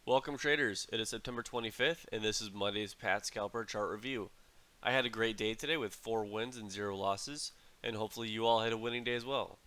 Welcome traders, it is September 25th and this is Monday's PATsScalper chart review. I had a great day today with 4 wins and 0 losses, and hopefully you all had a winning day as well.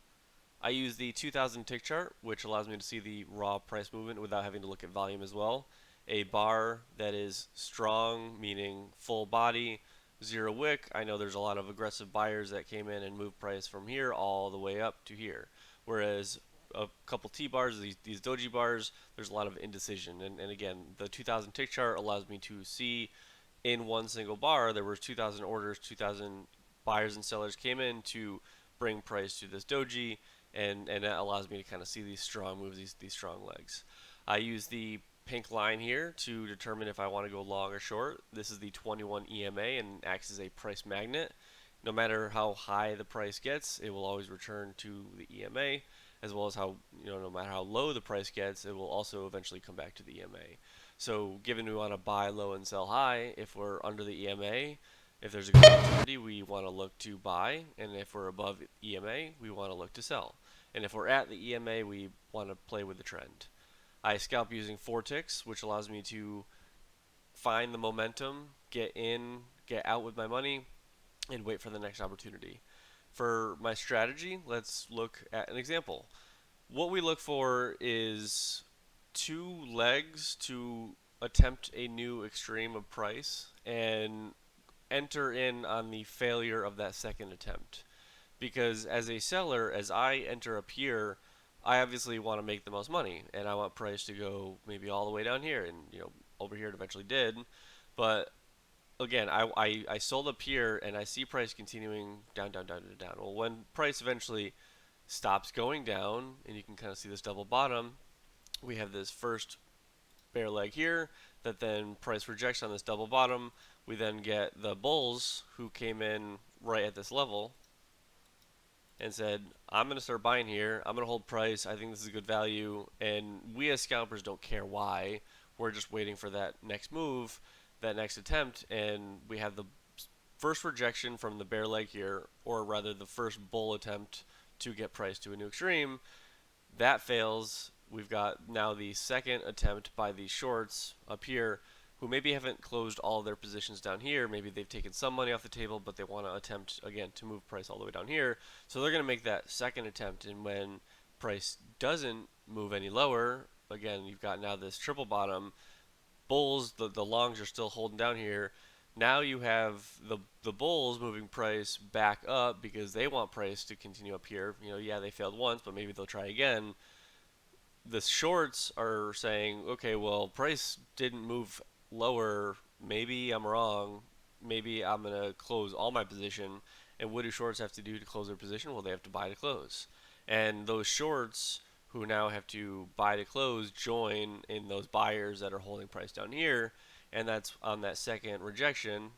I use the 2000 tick chart, which allows me to see the raw price movement without having to look at volume as well. A bar that is strong, meaning full body, 0 wick. I know there's a lot of aggressive buyers that came in and moved price from here all the way up to here. Whereas a couple T bars, these doji bars, there's a lot of indecision. And again, the 2000 tick chart allows me to see in one single bar there were 2,000 orders, 2,000 buyers and sellers came in to bring price to this doji, and that allows me to kind of see these strong moves, these strong legs. I use the pink line here to determine if I want to go long or short. This is the 21 EMA and acts as a price magnet. No matter how high the price gets, it will always return to the EMA, as well as how, no matter how low the price gets, it will also eventually come back to the EMA. So given we want to buy low and sell high, if we're under the EMA, if there's a good opportunity, we want to look to buy, and if we're above EMA, we want to look to sell. And if we're at the EMA, we want to play with the trend. I scalp using 4 ticks, which allows me to find the momentum, get in, get out with my money, and wait for the next opportunity. For my strategy, let's look at an example. What we look for is 2 legs to attempt a new extreme of price and enter in on the failure of that second attempt. Because as a seller, as I enter up here, I obviously want to make the most money, and I want price to go maybe all the way down here, and over here it eventually did. But again, I sold up here, and I see price continuing down, down, down, down, down. Well, when price eventually stops going down, and you can kind of see this double bottom, we have this first bear leg here that then price rejects on this double bottom. We then get the bulls who came in right at this level and said, I'm going to start buying here. I'm going to hold price. I think this is a good value. And we as scalpers don't care why. We're just waiting for that next move, that next attempt. And we have the first rejection from the bear leg here, or rather the first bull attempt to get price to a new extreme. That fails. We've got now the second attempt by the shorts up here, who maybe haven't closed all their positions down here. Maybe they've taken some money off the table, but they want to attempt again to move price all the way down here. So they're going to make that second attempt, and when price doesn't move any lower, again, you've got now this triple bottom. Bulls, the longs are still holding down here. Now you have the bulls moving price back up because they want price to continue up here. Yeah, they failed once, but maybe they'll try again. The shorts are saying, okay, well, price didn't move lower. Maybe I'm wrong. Maybe I'm going to close all my position. And what do shorts have to do to close their position? Well, they have to buy to close. And those shorts who now have to buy to close join in those buyers that are holding price down here. And that's on that second rejection.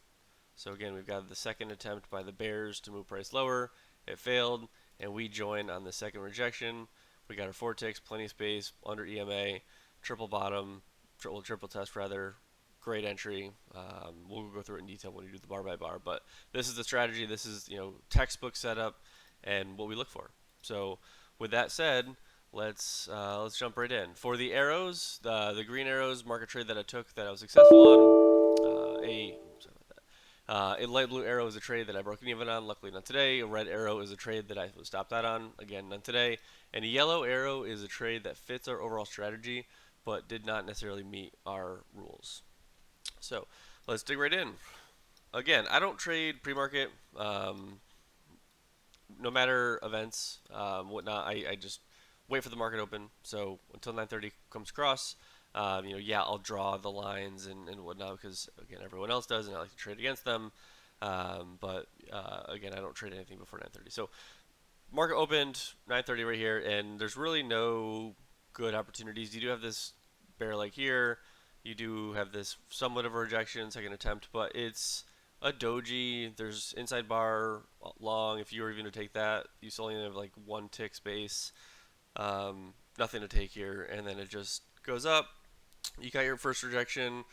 So again, we've got the second attempt by the bears to move price lower. It failed, and we join on the second rejection. We got our 4 ticks, plenty of space, under EMA, triple bottom, triple test rather. Great entry. We'll go through it in detail when we do the bar by bar, but this is the strategy. This is textbook setup and what we look for. So with that said, let's jump right in. For the arrows, the green arrows mark a trade that I took that I was successful on. A light blue arrow is a trade that I broke an even on, luckily not today. A red arrow is a trade that I was stopped out on, again, none today. And a yellow arrow is a trade that fits our overall strategy, but did not necessarily meet our rules. So let's dig right in. Again, I don't trade pre-market, no matter events, whatnot. I just wait for the market open. So until 9:30 comes across, yeah, I'll draw the lines and whatnot because again, everyone else does, and I like to trade against them. But again, I don't trade anything before 9:30. So market opened 9:30 right here, and there's really no good opportunities. You do have this bear leg here. You do have this somewhat of a rejection, second attempt, but it's a doji. There's inside bar long. If you were even to take that, you still only have like 1 tick space. Nothing to take here, and then it just goes up. You got your first rejection.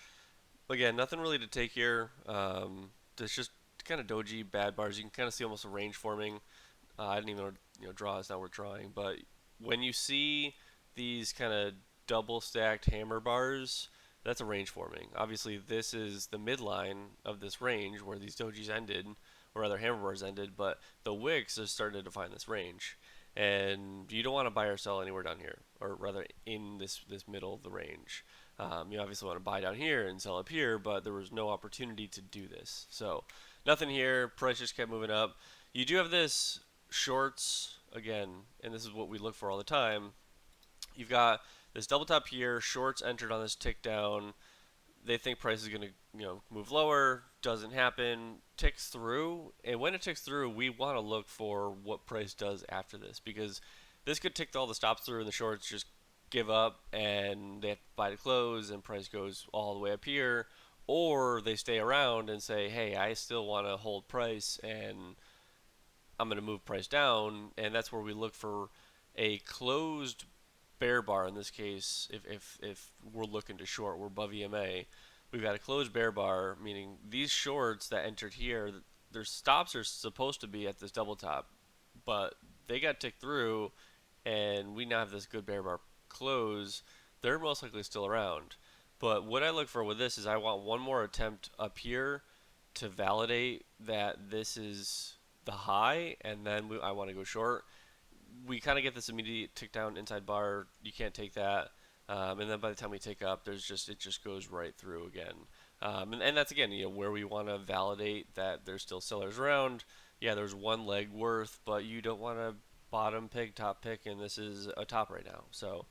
Again, nothing really to take here. There's just kind of doji bad bars. You can kind of see almost a range forming. I didn't even draw. It's not worth drawing. But when you see these kind of double stacked hammer bars, that's a range forming. Obviously, this is the midline of this range where these dojis ended, or rather hammer bars ended, but the wicks are starting to define this range. And you don't want to buy or sell anywhere down here, or rather in this middle of the range. You obviously want to buy down here and sell up here, but there was no opportunity to do this. So nothing here. Price just kept moving up. You do have this shorts again, and this is what we look for all the time. You've got this double top here, shorts entered on this tick down. They think price is going to move lower, doesn't happen, ticks through, and when it ticks through, we want to look for what price does after this, because this could tick all the stops through and the shorts just give up and they have to buy to close and price goes all the way up here, or they stay around and say, hey, I still want to hold price and I'm going to move price down, and that's where we look for a closed bear bar. In this case, if we're looking to short, we're above EMA, we've got a closed bear bar, meaning these shorts that entered here, their stops are supposed to be at this double top, but they got ticked through, and we now have this good bear bar close. They're most likely still around. But what I look for with this is I want one more attempt up here to validate that this is the high, and then I want to go short. We kind of get this immediate tick down inside bar. You can't take that, and then by the time we take up, it just goes right through again. And that's again, where we want to validate that there's still sellers around. Yeah, there's one leg worth, but you don't want to bottom pick, top pick, and this is a top right now. So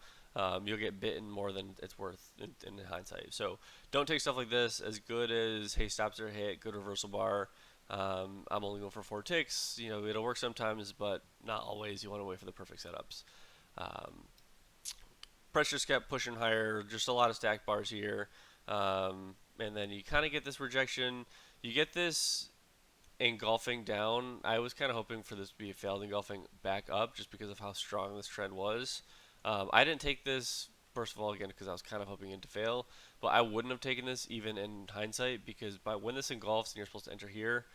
you'll get bitten more than it's worth in hindsight. So don't take stuff like this as good as, hey, stops are hit, good reversal bar. I'm only going for 4 ticks. It'll work sometimes, but not always. You want to wait for the perfect setups. Price just kept pushing higher. Just a lot of stack bars here. And then you kind of get this rejection. You get this engulfing down. I was kind of hoping for this to be a failed engulfing back up just because of how strong this trend was. I didn't take this, first of all, again, because I was kind of hoping it to fail. But I wouldn't have taken this even in hindsight, because when this engulfs and you're supposed to enter here,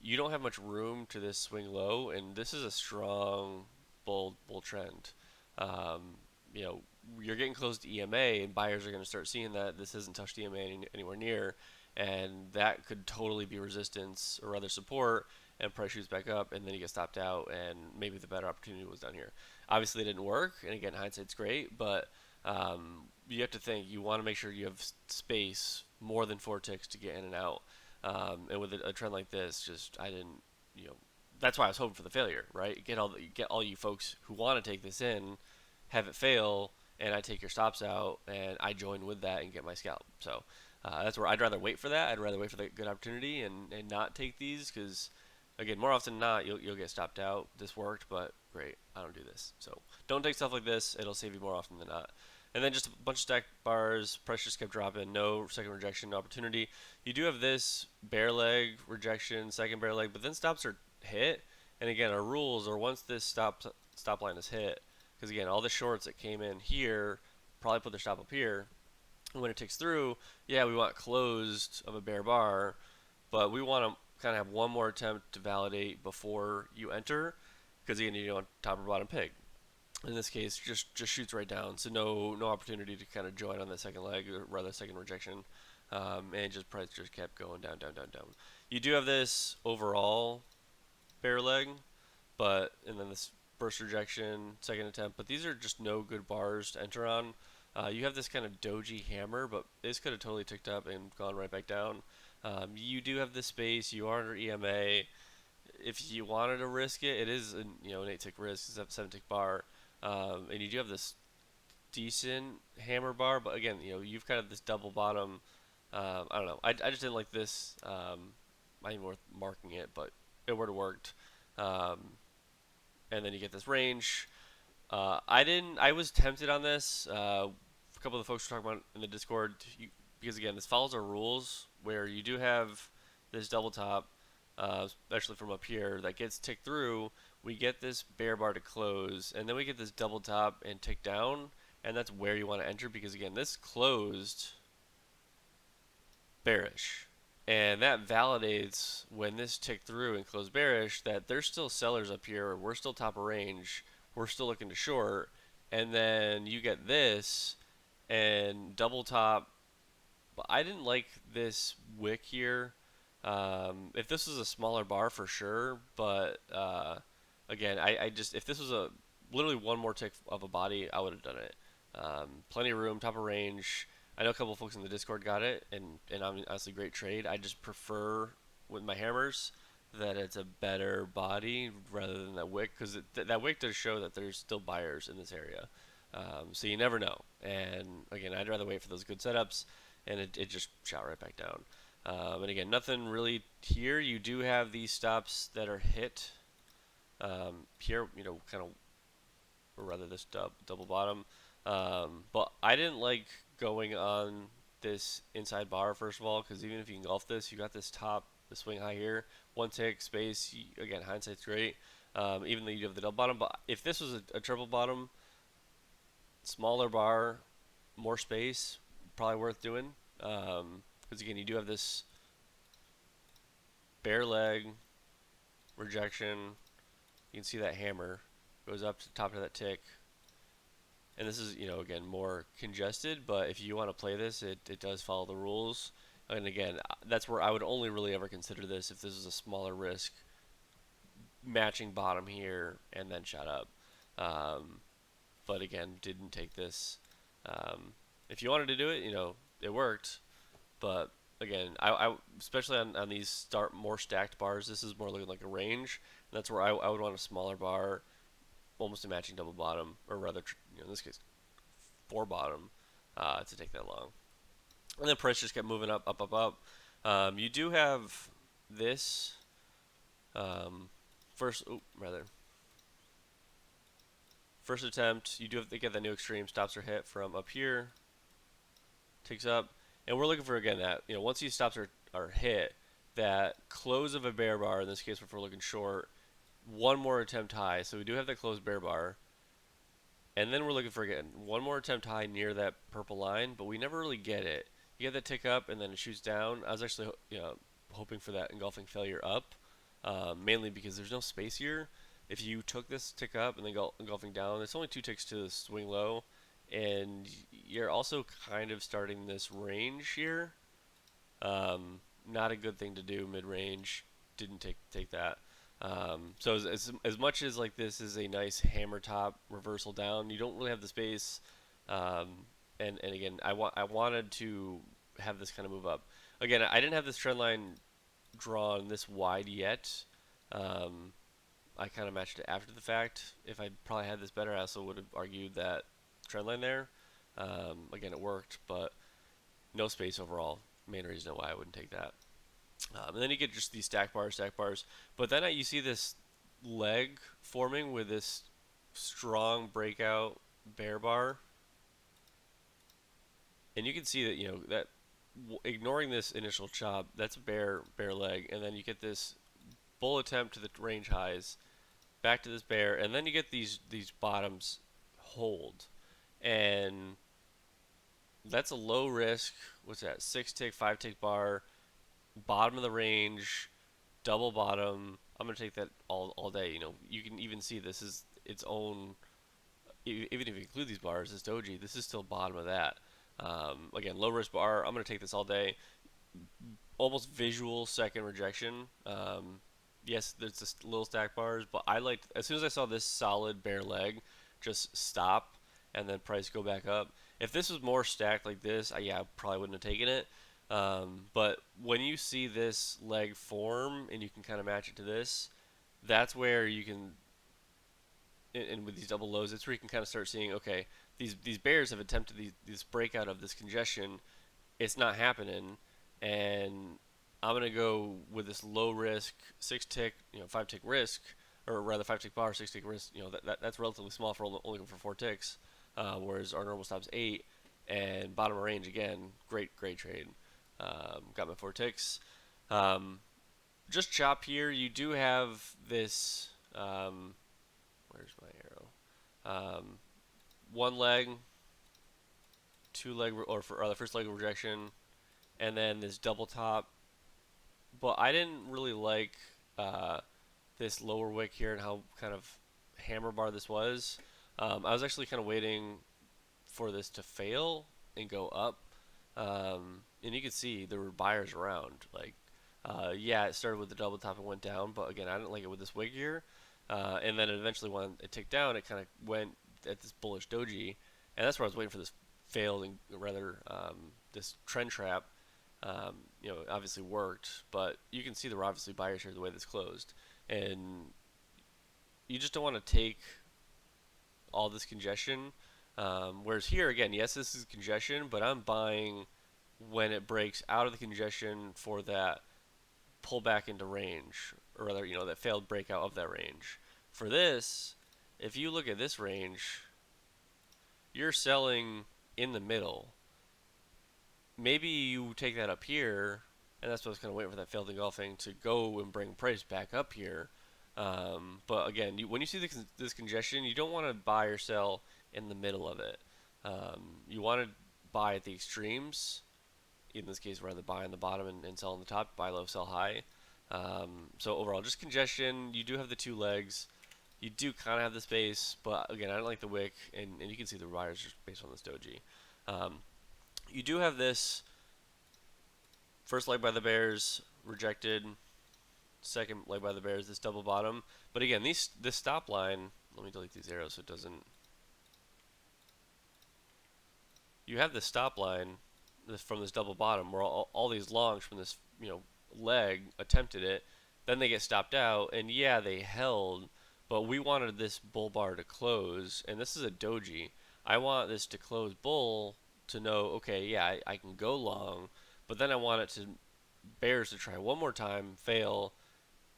you don't have much room to this swing low, and this is a strong bull trend. You know, you're getting close to EMA, and buyers are going to start seeing that this hasn't touched EMA anywhere near, and that could totally be resistance or rather support, and price shoots back up, and then you get stopped out, and maybe the better opportunity was down here. Obviously, it didn't work, and again, hindsight's great, but you have to think, you want to make sure you have space more than 4 ticks to get in and out. And with a trend like this, just I didn't, that's why I was hoping for the failure, right? Get all you folks who want to take this in, have it fail, and I take your stops out, and I join with that and get my scalp. So that's where I'd rather wait for that. I'd rather wait for the good opportunity and not take these, because again, more often than not, you'll get stopped out. This worked, but great, I don't do this. So don't take stuff like this. It'll save you more often than not. And then just a bunch of stacked bars. Price just kept dropping. No second rejection opportunity. You do have this bear leg rejection, second bear leg, but then stops are hit. And again, our rules are once this stop line is hit, because again, all the shorts that came in here probably put their stop up here. And when it ticks through, yeah, we want closed of a bear bar, but we want to kind of have one more attempt to validate before you enter, because again, you want top or bottom pick. In this case, just shoots right down, so no opportunity to kind of join on the second leg, or rather second rejection, and just price just kept going down. You do have this overall bear leg, and then this first rejection, second attempt, but these are just no good bars to enter on. You have this kind of doji hammer, but this could have totally ticked up and gone right back down. You do have this space. You are under EMA. If you wanted to risk it, it is an 8 tick risk. It's a 7 tick bar. And you do have this decent hammer bar, but again, you've kind of this double bottom. I don't know. I just didn't like this. Not even worth marking it, but it would have worked. And then you get this range. I didn't. I was tempted on this. A couple of the folks were talking about in the Discord, because again, this follows our rules where you do have this double top, especially from up here, that gets ticked through. We get this bear bar to close, and then we get this double top and tick down, and that's where you want to enter, because again, this closed bearish, and that validates when this ticked through and closed bearish that there's still sellers up here, we're still top of range, we're still looking to short, and then you get this, and double top. But I didn't like this wick here. If this was a smaller bar for sure, but again, I just if this was a literally one more tick of a body, I would have done it. Plenty of room, top of range. I know a couple of folks in the Discord got it, and I mean, honestly, great trade. I just prefer with my hammers that it's a better body rather than that wick because that wick does show that there's still buyers in this area. So you never know. And again, I'd rather wait for those good setups, and it just shot right back down. And again, nothing really here. You do have these stops that are hit here, kind of, or rather this double bottom. But I didn't like going on this inside bar, first of all, because even if you engulf this, you got this top, the swing high here, one tick, space. Again, hindsight's great. Even though you have the double bottom. But if this was a triple bottom, smaller bar, more space, probably worth doing. Because again, you do have this bare leg rejection. You can see that hammer goes up to the top of that tick. And this is, again, more congested, but if you want to play this, it does follow the rules. And again, that's where I would only really ever consider this if this is a smaller risk, matching bottom here and then shot up. But again, didn't take this. If you wanted to do it, it worked. But again, I especially on these more stacked bars, this is more looking like a range. And that's where I would want a smaller bar, almost a matching double bottom, or rather, in this case, four bottom, to take that long. And then price just kept moving up, up, up, up. You do have this first, first attempt. You do have to get that new extreme. Stops are hit from up here, takes up, and we're looking for again that once these stops are hit, that close of a bear bar. In this case, if we're looking short, one more attempt high. So we do have that closed bear bar. And then we're looking for, again, one more attempt high near that purple line, but we never really get it. You get that tick up, and then it shoots down. I was actually hoping for that engulfing failure up, mainly because there's no space here. If you took this tick up and then engulfing down, it's only two ticks to the swing low, and you're also kind of starting this range here. Not a good thing to do mid-range. Didn't take that. So as much as like this is a nice hammer top reversal down, you don't really have the space. And again, I wanted to have this kind of move up. Again, I didn't have this trend line drawn this wide yet. I kind of matched it after the fact. If I probably had this better, I also would have argued that trend line there. Again, it worked, but no space overall. Main reason why I wouldn't take that. And then you get just these stack bars. But then you see this leg forming with this strong breakout bear bar. And you can see that, that ignoring this initial chop, that's a bear leg. And then you get this bull attempt to the range highs, back to this bear. And then you get these bottoms hold. And that's a low risk, what's that, 6 tick, 5 tick bar, bottom of the range, double bottom. I'm going to take that all day. You can even see this is its own, even if you include these bars, this doji, this is still bottom of that. Again, low risk bar. I'm going to take this all day. Almost visual second rejection. Yes, there's just little stack bars, but I liked, as soon as I saw this solid bare leg, just stop and then price go back up. If this was more stacked like this, I probably wouldn't have taken it. But when you see this leg form and you can kind of match it to this, that's where you can, and with these double lows, that's where you can kind of start seeing, okay, these bears have attempted this breakout of this congestion. It's not happening, and I'm gonna go with this low risk 6 tick, 5 tick risk, or rather 5 tick bar, 6 tick risk. That's relatively small for only for 4 ticks, whereas our normal stop's 8. And bottom of range again, great trade. Got my 4 ticks. Just chop here. You do have this. Where's my arrow? One leg, two leg, or the first leg of rejection, and then this double top. But I didn't really like this lower wick here and how kind of hammer bar this was. I was actually kind of waiting for this to fail and go up. And you can see there were buyers around. Like, yeah, it started with the double top and went down, but again, I didn't like it with this wick here. And then eventually, when it ticked down, it kind of went at this bullish doji, and that's where I was waiting for this failed and rather this trend trap. Obviously worked, but you can see there were obviously buyers here the way this closed, and you just don't want to take all this congestion. Whereas here, again, yes, this is congestion, but I'm buying when it breaks out of the congestion for that pullback into range, or rather, that failed breakout of that range. For this, if you look at this range, you're selling in the middle. Maybe you take that up here, and that's what I was kind of waiting for that failed engulfing to go and bring price back up here. But again, when you see this congestion, you don't want to buy or sell in the middle of it. You want to buy at the extremes. In this case, rather buy on the bottom and sell on the top, buy low, sell high. So overall, just congestion. You do have the two legs. You do kind of have the space, but again, I don't like the wick, and you can see the buyers just based on this doji. You do have this first leg by the bears, rejected. Second leg by the bears, this double bottom. But again, this stop line, let me delete these arrows so it doesn't. You have this stop line from this double bottom where all these longs from this leg attempted it, then they get stopped out, and yeah, they held, but we wanted this bull bar to close, and this is a doji. I want this to close bull to know, okay, yeah, I can go long, but then I want it to bears to try one more time, fail,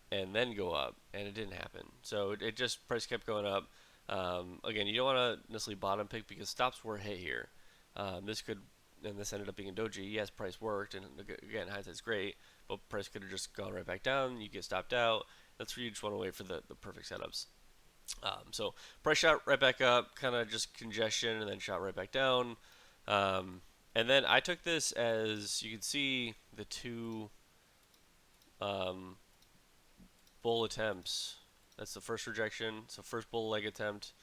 and then go up, and it didn't happen. So it just price kept going up. Again, you don't want to necessarily bottom pick because stops were hit here. This ended up being a doji. Yes, price worked, and again, hindsight's great, but price could have just gone right back down. You get stopped out. That's where you just want to wait for the perfect setups. So price shot right back up, kind of just congestion, and then shot right back down. And then I took this as you can see the two bull attempts. That's the first rejection. So first bull leg attempt,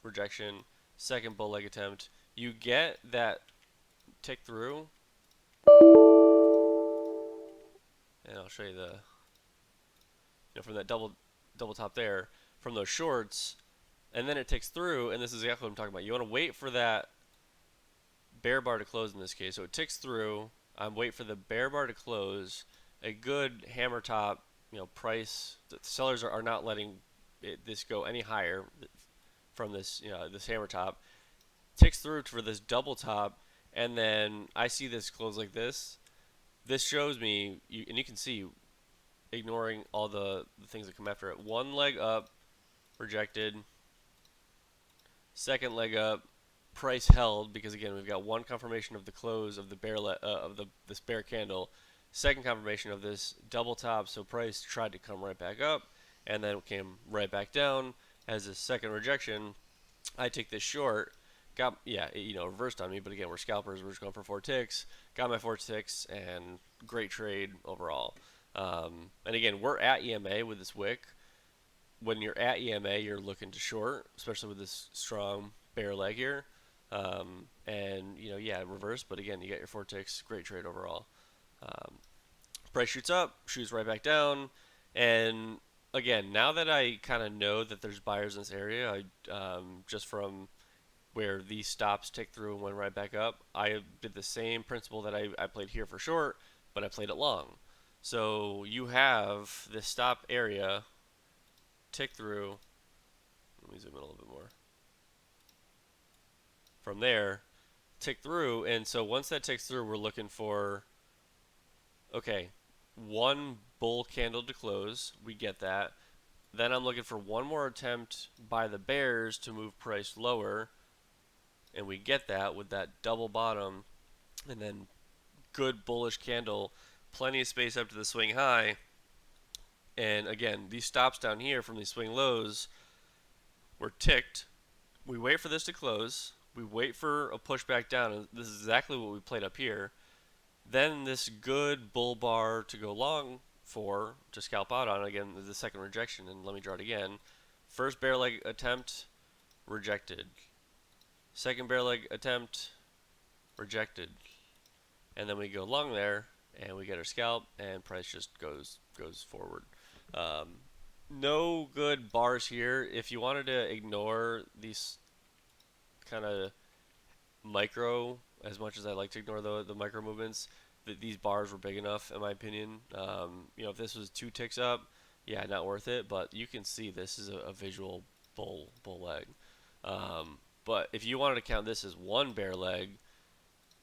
rejection. Second bull leg attempt. You get that tick through, and I'll show you from that double top there, from those shorts, and then it ticks through, and this is exactly what I'm talking about. You want to wait for that bear bar to close in this case. So it ticks through. I'm waiting for the bear bar to close. A good hammer top, price. The sellers are not letting this go any higher from this, this hammer top. Ticks through for this double top, and then I see this close like this. This shows me, and you can see, ignoring all the things that come after it. One leg up, rejected. Second leg up, price held, because again we've got one confirmation of the close of the bear this bear candle. Second confirmation of this double top, so price tried to come right back up, and then came right back down as a second rejection. I take this short. Reversed on me, but again, we're scalpers. We're just going for 4 ticks. Got my 4 ticks, and great trade overall. And again, we're at EMA with this wick. When you're at EMA, you're looking to short, especially with this strong bear leg here. Reverse, but again, you get your 4 ticks. Great trade overall. Price shoots up, shoots right back down, and again, now that I kind of know that there's buyers in this area, just from where these stops tick through and went right back up, I did the same principle that I played here for short, but I played it long. So you have this stop area tick through. Let me zoom in a little bit more. From there, tick through, and so once that ticks through, we're looking for, okay, one bull candle to close. We get that. Then I'm looking for one more attempt by the bears to move price lower, and we get that with that double bottom, and then good bullish candle, plenty of space up to the swing high. And again, these stops down here from these swing lows were ticked. We wait for this to close. We wait for a pushback down, and this is exactly what we played up here. Then this good bull bar to go long for, to scalp out on. Again, the second rejection, and let me draw it again. First bear leg attempt, rejected. Second bear leg attempt, rejected. And then we go long there, and we get our scalp, and price just goes forward. Um, no good bars here. If you wanted to ignore these kind of micro, as much as I like to ignore the micro movements, these bars were big enough in my opinion. If this was 2 ticks up, yeah, not worth it. But you can see this is a visual bull leg. But if you wanted to count this as one bear leg,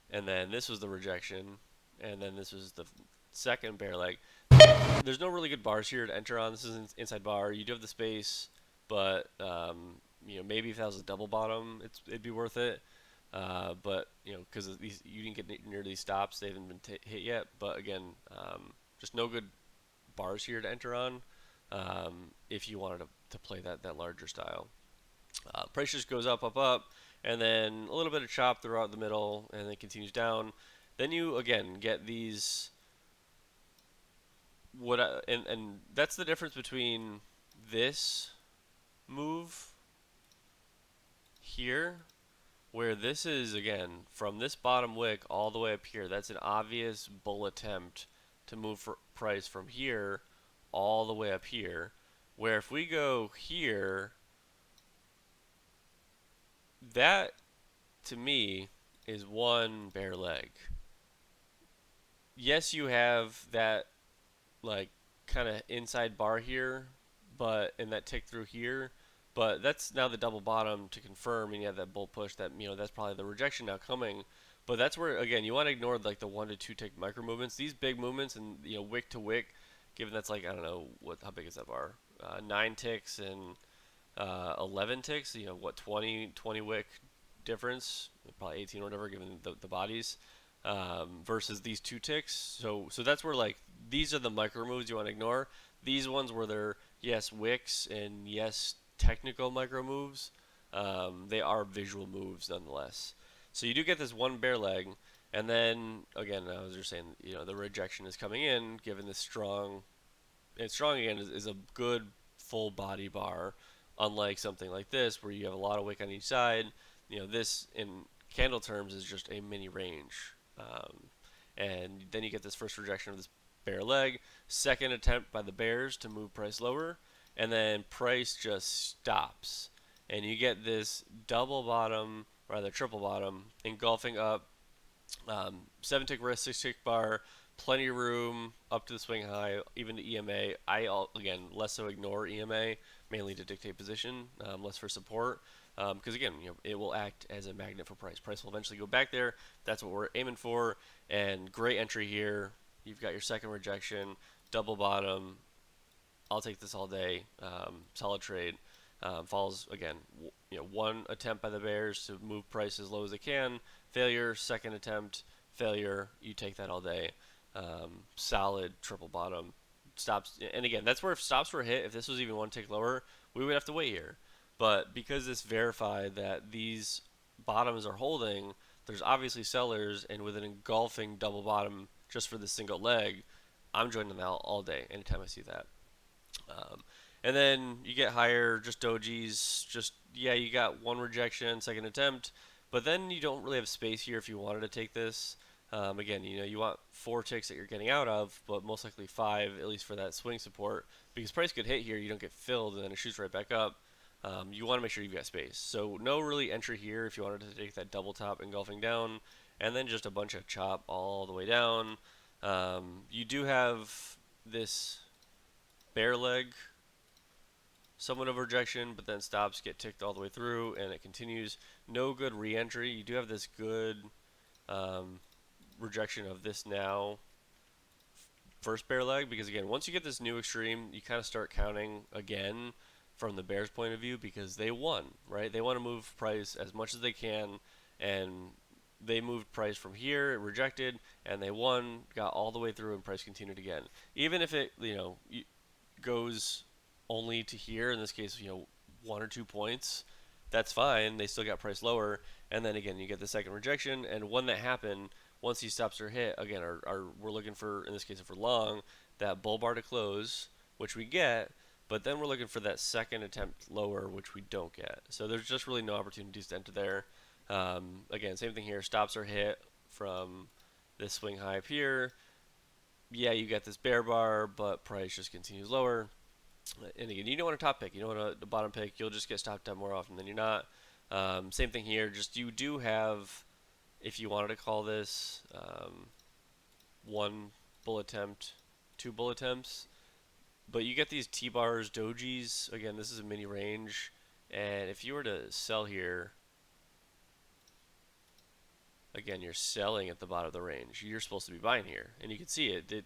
and then this was the rejection, and then this was the second bear leg. There's no really good bars here to enter on. This is an inside bar. You do have the space, but maybe if that was a double bottom, it'd be worth it. But because you didn't get near these stops, they haven't been hit yet. But again, just no good bars here to enter on if you wanted to play that larger style. Price just goes up, up, up, and then a little bit of chop throughout the middle, and then continues down. Then you again get these. And that's the difference between this move here, where this is again from this bottom wick all the way up here. That's an obvious bull attempt to move for price from here all the way up here. Where if we go here, that to me is one bear leg. Yes, you have that like kind of inside bar here, but in that tick through here, but that's now the double bottom to confirm, and you have that bull push. That that's probably the rejection now coming. But that's where again you want to ignore like the 1 to 2 tick micro movements. These big movements and wick to wick, given that's like I don't know how big is that bar? 9 ticks and 11 ticks. 20 wick difference, probably 18 or whatever, given the bodies. Versus these 2 ticks. So that's where like these are the micro moves you want to ignore. These ones where they're yes wicks and yes technical micro moves, they are visual moves nonetheless. So you do get this one bear leg, and then again I was just saying the rejection is coming in given this strong. And strong again is a good full body bar, unlike something like this where you have a lot of wick on each side. This in candle terms is just a mini range. And then you get this first rejection of this bear leg, second attempt by the bears to move price lower, and then price just stops. And you get this double bottom, rather triple bottom, engulfing up 7 tick wrist, 6 tick bar, plenty of room up to the swing high, even to EMA. Again, less so ignore EMA, mainly to dictate position, less for support. Because again, it will act as a magnet for price. Price will eventually go back there. That's what we're aiming for. And great entry here. You've got your second rejection, double bottom. I'll take this all day. Solid trade. Falls again. One attempt by the bears to move price as low as they can. Failure. Second attempt. Failure. You take that all day. Solid triple bottom. Stops. And again, that's where if stops were hit, if this was even 1 tick lower, we would have to wait here. But because this verified that these bottoms are holding, there's obviously sellers, and with an engulfing double bottom just for the single leg, I'm joining that all day anytime I see that. And then you get higher, just dojis, you got one rejection, second attempt, but then you don't really have space here if you wanted to take this. Again, you want 4 ticks that you're getting out of, but most likely 5, at least for that swing support, because price could hit here, you don't get filled, and then it shoots right back up. You want to make sure you've got space. So no really entry here if you wanted to take that double top engulfing down, and then just a bunch of chop all the way down. You do have this bear leg, somewhat of a rejection, but then stops, get ticked all the way through, and it continues. No good re-entry. You do have this good rejection of this now first bear leg, because again, once you get this new extreme, you kind of start counting again from the bears' point of view, because they won, right? They want to move price as much as they can, and they moved price from here, it rejected, and they won, got all the way through, and price continued again. Even if it, goes only to here, in this case, 1 or 2 points, that's fine. They still got price lower, and then again, you get the second rejection, and when that happened, once these stops are hit, again, we're looking for, in this case, if we're long, that bull bar to close, which we get. But then we're looking for that second attempt lower, which we don't get. So there's just really no opportunities to enter there. Again, same thing here. Stops are hit from this swing high up here. Yeah, you get this bear bar, but price just continues lower. And again, you don't want a top pick. You don't want a bottom pick. You'll just get stopped out more often than you're not. Same thing here. Just you do have, if you wanted to call this one bull attempt, two bull attempts, but you get these T-bars, dojis. Again, this is a mini range, and if you were to sell here, again, you're selling at the bottom of the range. You're supposed to be buying here, and you can see it.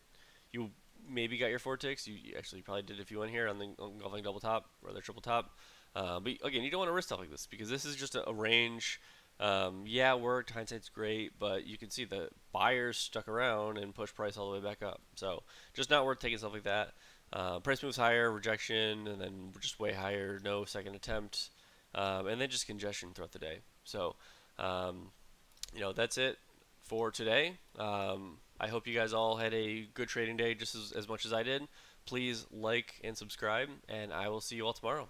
You maybe got your four ticks. You actually probably did if you went here on the engulfing double top or the triple top. But again, you don't want to risk stuff like this because this is just a range. Yeah, it worked. Hindsight's great, but you can see the buyers stuck around and pushed price all the way back up. So just not worth taking stuff like that. Price moves higher, rejection, and then just way higher, no second attempt, and then just congestion throughout the day. So, that's it for today. I hope you guys all had a good trading day just as much as I did. Please like and subscribe, and I will see you all tomorrow.